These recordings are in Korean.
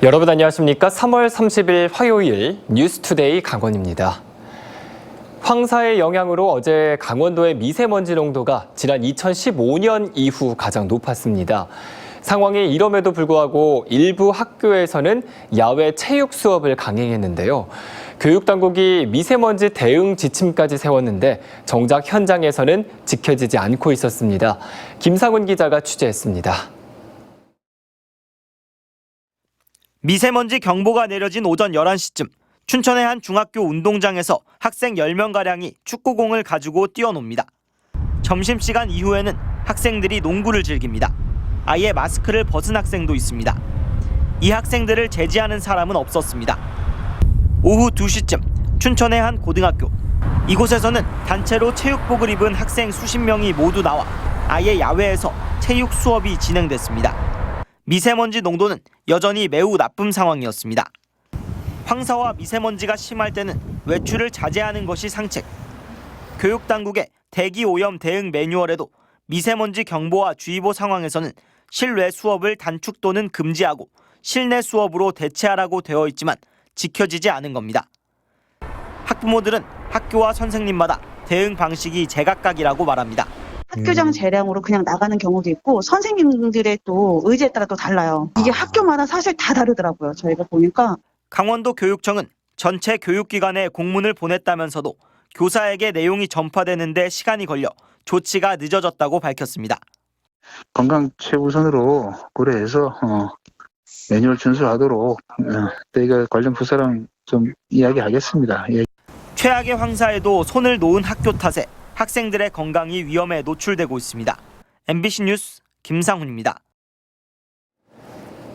여러분 안녕하십니까? 3월 30일 화요일 뉴스투데이 강원입니다. 황사의 영향으로 어제 강원도의 미세먼지 농도가 지난 2015년 이후 가장 높았습니다. 상황이 이럼에도 불구하고 일부 학교에서는 야외 체육 수업을 강행했는데요. 교육당국이 미세먼지 대응 지침까지 세웠는데 정작 현장에서는 지켜지지 않고 있었습니다. 김상훈 기자가 취재했습니다. 미세먼지 경보가 내려진 오전 11시쯤 춘천의 한 중학교 운동장에서 학생 10명가량이 축구공을 가지고 뛰어놉니다. 점심시간 이후에는 학생들이 농구를 즐깁니다. 아예 마스크를 벗은 학생도 있습니다. 이 학생들을 제지하는 사람은 없었습니다. 오후 2시쯤 춘천의 한 고등학교. 이곳에서는 단체로 체육복을 입은 학생 수십 명이 모두 나와 아예 야외에서 체육 수업이 진행됐습니다. 미세먼지 농도는 여전히 매우 나쁜 상황이었습니다. 황사와 미세먼지가 심할 때는 외출을 자제하는 것이 상책. 교육당국의 대기오염 대응 매뉴얼에도 미세먼지 경보와 주의보 상황에서는 실외 수업을 단축 또는 금지하고 실내 수업으로 대체하라고 되어 있지만 지켜지지 않은 겁니다. 학부모들은 학교와 선생님마다 대응 방식이 제각각이라고 말합니다. 학교장 재량으로 그냥 나가는 경우도 있고 선생님들의 또 의지에 따라 또 달라요. 이게 학교마다 사실 다 다르더라고요. 저희가 보니까. 강원도 교육청은 전체 교육기관에 공문을 보냈다면서도 교사에게 내용이 전파되는 데 시간이 걸려 조치가 늦어졌다고 밝혔습니다. 건강 최우선으로 고려해서 매뉴얼 준수하도록 저희가 관련 부서랑 좀 이야기하겠습니다. 예. 최악의 황사에도 손을 놓은 학교 탓에 학생들의 건강이 위험에 노출되고 있습니다. MBC 뉴스 김상훈입니다.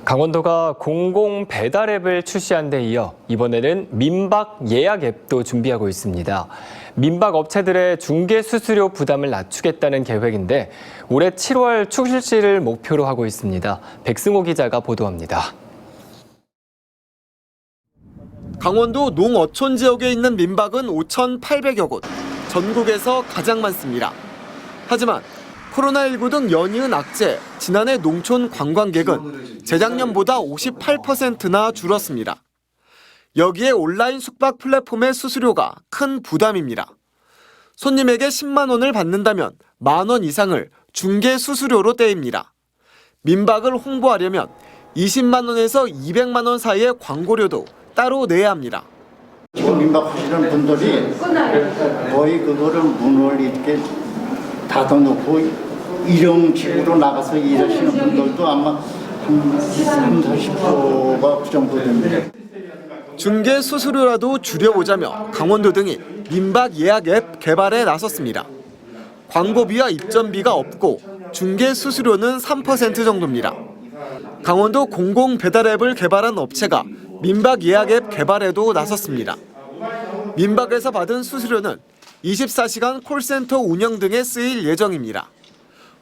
강원도가 공공 배달 앱을 출시한 데 이어 이번에는 민박 예약 앱도 준비하고 있습니다. 민박 업체들의 중개 수수료 부담을 낮추겠다는 계획인데 올해 7월 출시를 목표로 하고 있습니다. 백승호 기자가 보도합니다. 강원도 농어촌 지역에 있는 민박은 5,800여 곳, 전국에서 가장 많습니다. 하지만 코로나19 등 연이은 악재, 지난해 농촌 관광객은 재작년보다 58%나 줄었습니다. 여기에 온라인 숙박 플랫폼의 수수료가 큰 부담입니다. 손님에게 10만 원을 받는다면 10,000원 원 이상을 중개 수수료로 떼입니다. 민박을 홍보하려면 20만 원에서 200만 원 사이의 광고료도 따로 내야 합니다. 지금 민박 하시는 분들이 거의 그거를 문을 이렇게 닫아놓고 일용직으로 나가서 일하시는 분들도 아마 한 30~40%가 그 정도 됩니다. 중개 수수료라도 줄여보자며 강원도 등이 민박 예약 앱 개발에 나섰습니다. 광고비와 입점비가 없고 중개 수수료는 3% 정도입니다. 강원도 공공 배달 앱을 개발한 업체가 민박 예약 앱 개발에도 나섰습니다. 민박에서 받은 수수료는 24시간 콜센터 운영 등에 쓰일 예정입니다.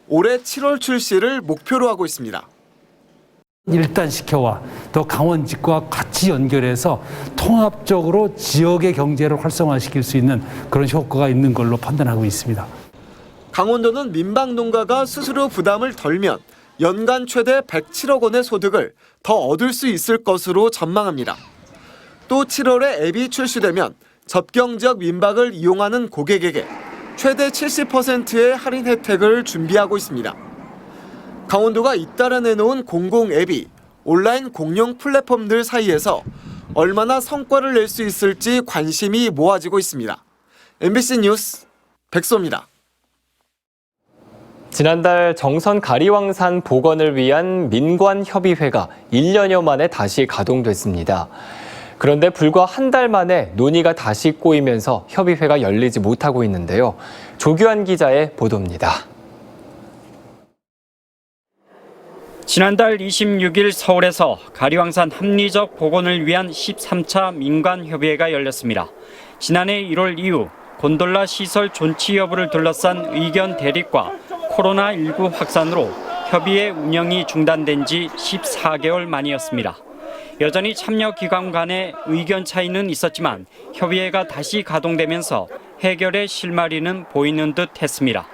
올해 7월 출시를 목표로 하고 있습니다. 1단시켜와 더 강원직과 같이 연결해서 통합적으로 지역의 경제를 활성화시킬 수 있는 그런 효과가 있는 걸로 판단하고 있습니다. 강원도는 민박 농가가 수수료 부담을 덜면 연간 최대 107억 원의 소득을 더 얻을 수 있을 것으로 전망합니다. 또 7월에 앱이 출시되면 접경 지역 민박을 이용하는 고객에게 최대 70%의 할인 혜택을 준비하고 있습니다. 강원도가 잇따라 내놓은 공공 앱이 온라인 공용 플랫폼들 사이에서 얼마나 성과를 낼 수 있을지 관심이 모아지고 있습니다. MBC 뉴스 백소입니다. 지난달 정선 가리왕산 복원을 위한 민관협의회가 1년여 만에 다시 가동됐습니다. 그런데 불과 한 달 만에 논의가 다시 꼬이면서 협의회가 열리지 못하고 있는데요. 조규환 기자의 보도입니다. 지난달 26일 서울에서 가리왕산 합리적 복원을 위한 13차 민관협의회가 열렸습니다. 지난해 1월 이후 곤돌라 시설 존치 여부를 둘러싼 의견 대립과 코로나19 확산으로 협의회 운영이 중단된 지 14개월 만이었습니다. 여전히 참여 기관 간의 의견 차이는 있었지만 협의회가 다시 가동되면서 해결의 실마리는 보이는 듯 했습니다.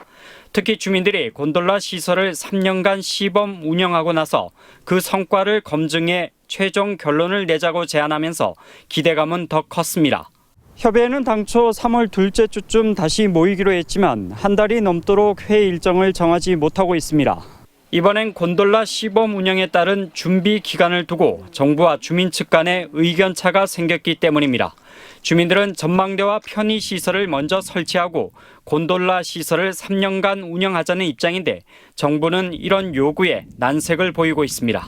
특히 주민들이 곤돌라 시설을 3년간 시범 운영하고 나서 그 성과를 검증해 최종 결론을 내자고 제안하면서 기대감은 더 컸습니다. 협의회는 당초 3월 둘째 주쯤 다시 모이기로 했지만 한 달이 넘도록 회의 일정을 정하지 못하고 있습니다. 이번엔 곤돌라 시범 운영에 따른 준비 기간을 두고 정부와 주민 측 간의 의견차가 생겼기 때문입니다. 주민들은 전망대와 편의시설을 먼저 설치하고 곤돌라 시설을 3년간 운영하자는 입장인데 정부는 이런 요구에 난색을 보이고 있습니다.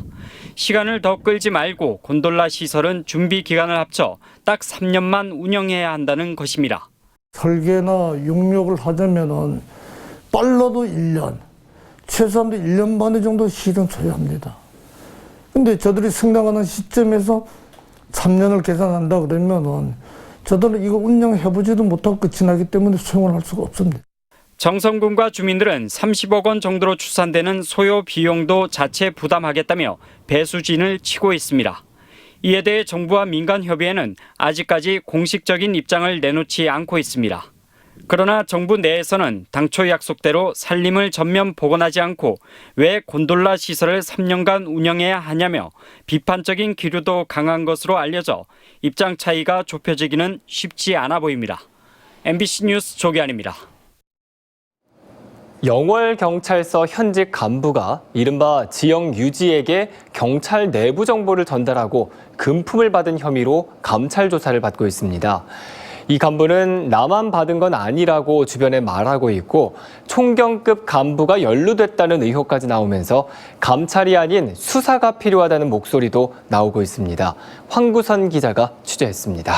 시간을 더 끌지 말고 곤돌라 시설은 준비 기간을 합쳐 딱 3년만 운영해야 한다는 것입니다. 설계나 용역을 하자면은 빨라도 1년, 최소한도 1년 반의 정도 시간 소요합니다. 근데 저들이 승낙하는 시점에서 3년을 계산한다 그러면은 저들은 이거 운영해보지도 못하고 끝이 나기 때문에 수용을 할 수가 없습니다. 정성군과 주민들은 30억 원 정도로 추산되는 소요 비용도 자체 부담하겠다며 배수진을 치고 있습니다. 이에 대해 정부와 민간협의회는 아직까지 공식적인 입장을 내놓지 않고 있습니다. 그러나 정부 내에서는 당초 약속대로 산림을 전면 복원하지 않고 왜 곤돌라 시설을 3년간 운영해야 하냐며 비판적인 기류도 강한 것으로 알려져 입장 차이가 좁혀지기는 쉽지 않아 보입니다. MBC 뉴스 조기환입니다. 영월경찰서 현직 간부가 이른바 지역 유지에게 경찰 내부 정보를 전달하고 금품을 받은 혐의로 감찰 조사를 받고 있습니다. 이 간부는 나만 받은 건 아니라고 주변에 말하고 있고 총경급 간부가 연루됐다는 의혹까지 나오면서 감찰이 아닌 수사가 필요하다는 목소리도 나오고 있습니다. 황구선 기자가 취재했습니다.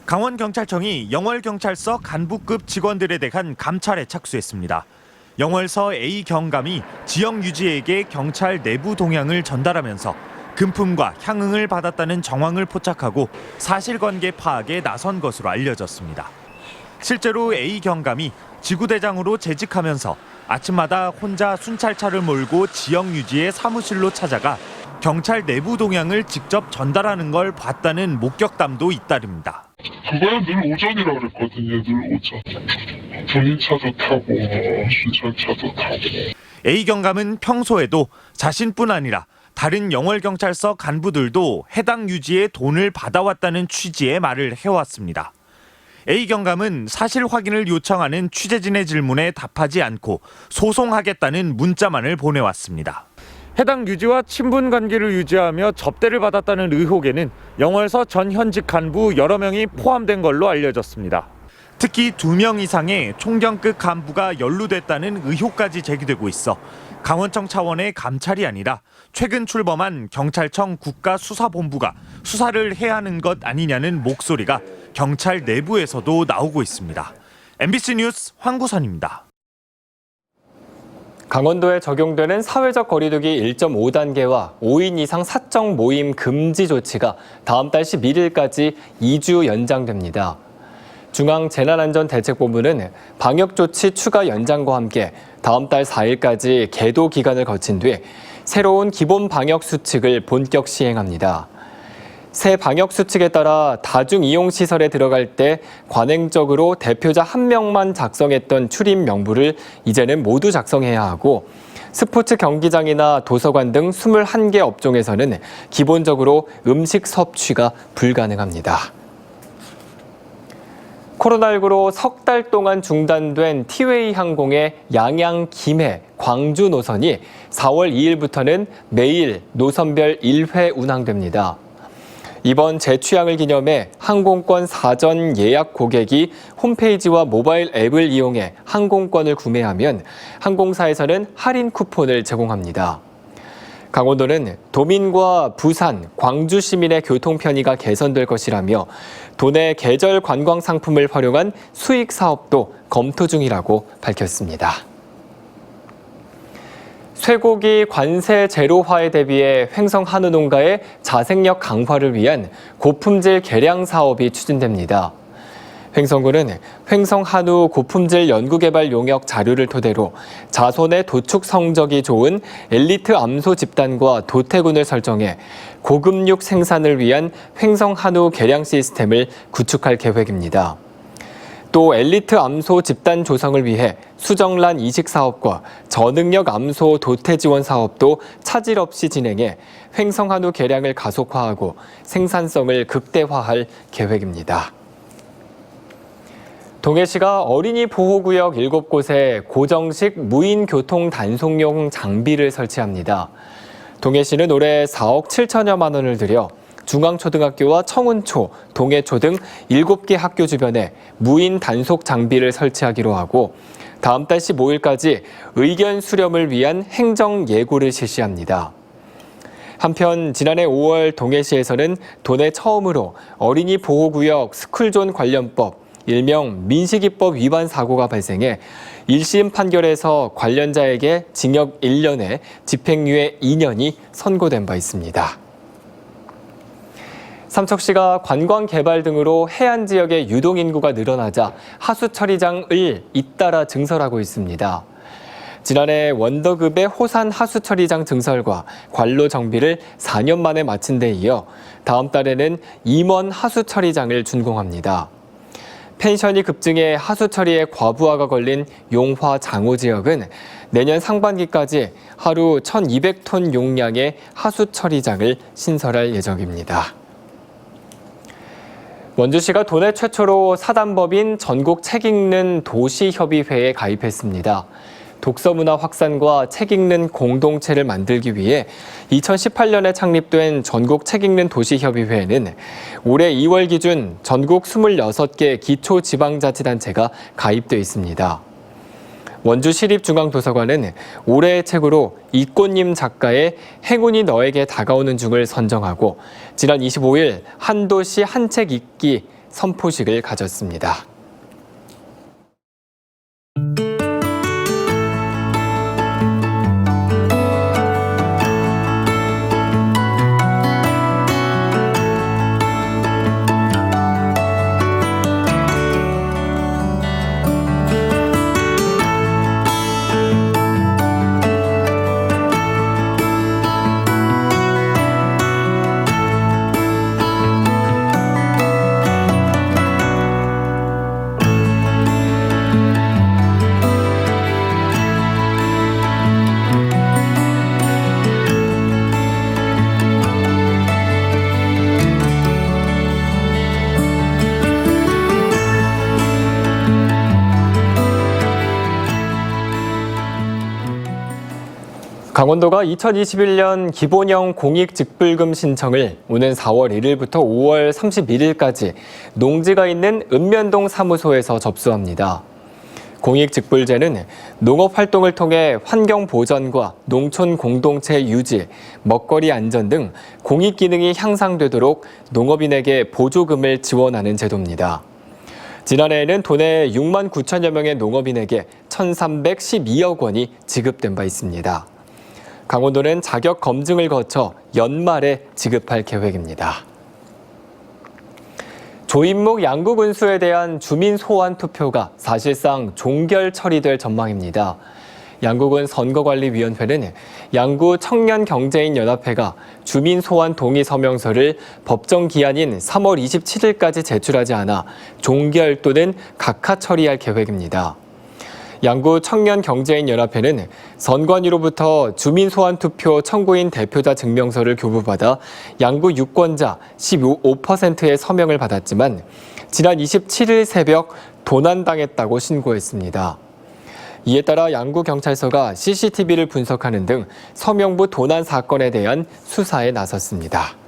강원경찰청이 영월경찰서 간부급 직원들에 대한 감찰에 착수했습니다. 영월서 A 경감이 지역 유지에게 경찰 내부 동향을 전달하면서 금품과 향응을 받았다는 정황을 포착하고 사실관계 파악에 나선 것으로 알려졌습니다. 실제로 A 경감이 지구대장으로 재직하면서 아침마다 혼자 순찰차를 몰고 지역 유지의 사무실로 찾아가 경찰 내부 동향을 직접 전달하는 걸 봤다는 목격담도 잇따릅니다. 그거야 늘 오전이라 그랬거든요. 늘 오전. 본인 차도 타고 순찰차도 타고. A 경감은 평소에도 자신뿐 아니라 다른 영월경찰서 간부들도 해당 유지에 돈을 받아왔다는 취지의 말을 해왔습니다. A 경감은 사실 확인을 요청하는 취재진의 질문에 답하지 않고 소송하겠다는 문자만을 보내왔습니다. 해당 유지와 친분 관계를 유지하며 접대를 받았다는 의혹에는 영월서 전 현직 간부 여러 명이 포함된 걸로 알려졌습니다. 특히 2명 이상의 총경급 간부가 연루됐다는 의혹까지 제기되고 있어 강원청 차원의 감찰이 아니라 최근 출범한 경찰청 국가수사본부가 수사를 해야 하는 것 아니냐는 목소리가 경찰 내부에서도 나오고 있습니다. MBC 뉴스 황구선입니다. 강원도에 적용되는 사회적 거리두기 1.5단계와 5인 이상 사적 모임 금지 조치가 다음 달 11일까지 2주 연장됩니다. 중앙재난안전대책본부는 방역조치 추가 연장과 함께 다음 달 4일까지 계도 기간을 거친 뒤 새로운 기본 방역수칙을 본격 시행합니다. 새 방역수칙에 따라 다중이용시설에 들어갈 때 관행적으로 대표자 1명만 작성했던 출입 명부를 이제는 모두 작성해야 하고 스포츠 경기장이나 도서관 등 21개 업종에서는 기본적으로 음식 섭취가 불가능합니다. 코로나19로 석 달 동안 중단된 티웨이 항공의 양양, 김해, 광주 노선이 4월 2일부터는 매일 노선별 1회 운항됩니다. 이번 재취항을 기념해 항공권 사전 예약 고객이 홈페이지와 모바일 앱을 이용해 항공권을 구매하면 항공사에서는 할인 쿠폰을 제공합니다. 강원도는 도민과 부산, 광주 시민의 교통 편의가 개선될 것이라며 도내 계절 관광 상품을 활용한 수익 사업도 검토 중이라고 밝혔습니다. 쇠고기 관세 제로화에 대비해 횡성 한우 농가의 자생력 강화를 위한 고품질 개량 사업이 추진됩니다. 횡성군은 횡성 한우 고품질 연구개발 용역 자료를 토대로 자손의 도축 성적이 좋은 엘리트 암소 집단과 도태군을 설정해 고급육 생산을 위한 횡성 한우 개량 시스템을 구축할 계획입니다. 또 엘리트 암소 집단 조성을 위해 수정란 이식 사업과 저능력 암소 도태 지원 사업도 차질 없이 진행해 횡성한우 개량을 가속화하고 생산성을 극대화할 계획입니다. 동해시가 어린이 보호구역 7곳에 고정식 무인 교통 단속용 장비를 설치합니다. 동해시는 올해 4억 7천여만 원을 들여 중앙초등학교와 청운초, 동해초 등 7개 학교 주변에 무인 단속 장비를 설치하기로 하고 다음 달 15일까지 의견 수렴을 위한 행정 예고를 실시합니다. 한편 지난해 5월 동해시에서는 도내 처음으로 어린이 보호구역 스쿨존 관련법, 일명 민식이법 위반 사고가 발생해 1심 판결에서 관련자에게 징역 1년에 집행유예 2년이 선고된 바 있습니다. 삼척시가 관광 개발 등으로 해안 지역의 유동 인구가 늘어나자 하수 처리장을 잇따라 증설하고 있습니다. 지난해 원더급의 호산 하수 처리장 증설과 관로 정비를 4년 만에 마친 데 이어 다음 달에는 임원 하수 처리장을 준공합니다. 펜션이 급증해 하수 처리에 과부하가 걸린 용화 장호 지역은 내년 상반기까지 하루 1,200톤 용량의 하수 처리장을 신설할 예정입니다. 원주시가 도내 최초로 사단법인 전국 책 읽는 도시협의회에 가입했습니다. 독서문화 확산과 책 읽는 공동체를 만들기 위해 2018년에 창립된 전국 책 읽는 도시협의회에는 올해 2월 기준 전국 26개 기초지방자치단체가 가입돼 있습니다. 원주시립중앙도서관은 올해의 책으로 이꽃님 작가의 행운이 너에게 다가오는 중을 선정하고 지난 25일 한 도시 한 책 읽기 선포식을 가졌습니다. 강원도가 2021년 기본형 공익직불금 신청을 오는 4월 1일부터 5월 31일까지 농지가 있는 읍면동 사무소에서 접수합니다. 공익직불제는 농업활동을 통해 환경 보전과 농촌 공동체 유지, 먹거리 안전 등 공익기능이 향상되도록 농업인에게 보조금을 지원하는 제도입니다. 지난해에는 도내 6만 9천여 명의 농업인에게 1,312억 원이 지급된 바 있습니다. 강원도는 자격 검증을 거쳐 연말에 지급할 계획입니다. 조인목 양구군수에 대한 주민 소환 투표가 사실상 종결 처리될 전망입니다. 양구군 선거관리위원회는 양구 청년경제인연합회가 주민 소환 동의 서명서를 법정 기한인 3월 27일까지 제출하지 않아 종결 또는 각하 처리할 계획입니다. 양구 청년경제인연합회는 선관위로부터 주민소환투표 청구인 대표자 증명서를 교부받아 양구 유권자 15%의 서명을 받았지만 지난 27일 새벽 도난당했다고 신고했습니다. 이에 따라 양구경찰서가 CCTV를 분석하는 등 서명부 도난 사건에 대한 수사에 나섰습니다.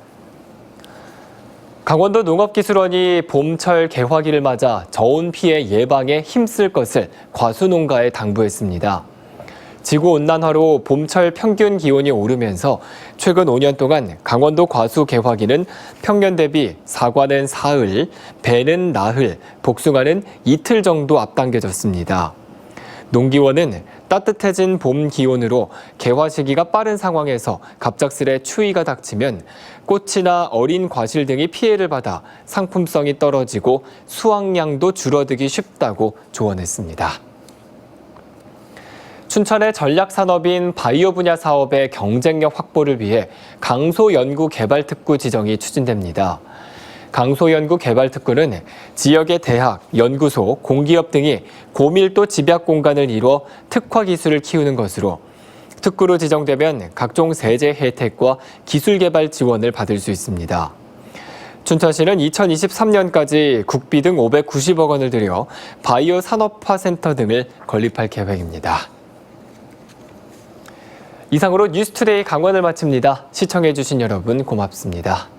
강원도 농업기술원이 봄철 개화기를 맞아 저온 피해 예방에 힘쓸 것을 과수농가에 당부했습니다. 지구온난화로 봄철 평균 기온이 오르면서 최근 5년 동안 강원도 과수 개화기는 평년 대비 사과는 사흘, 배는 나흘, 복숭아는 이틀 정도 앞당겨졌습니다. 농기원은 따뜻해진 봄 기온으로 개화 시기가 빠른 상황에서 갑작스레 추위가 닥치면 꽃이나 어린 과실 등이 피해를 받아 상품성이 떨어지고 수확량도 줄어들기 쉽다고 조언했습니다. 춘천의 전략산업인 바이오 분야 사업의 경쟁력 확보를 위해 강소연구개발특구 지정이 추진됩니다. 강소연구개발특구는 지역의 대학, 연구소, 공기업 등이 고밀도 집약 공간을 이루어 특화 기술을 키우는 것으로 특구로 지정되면 각종 세제 혜택과 기술 개발 지원을 받을 수 있습니다. 춘천시는 2023년까지 국비 등 590억 원을 들여 바이오 산업화 센터 등을 건립할 계획입니다. 이상으로 뉴스투데이 강원을 마칩니다. 시청해주신 여러분 고맙습니다.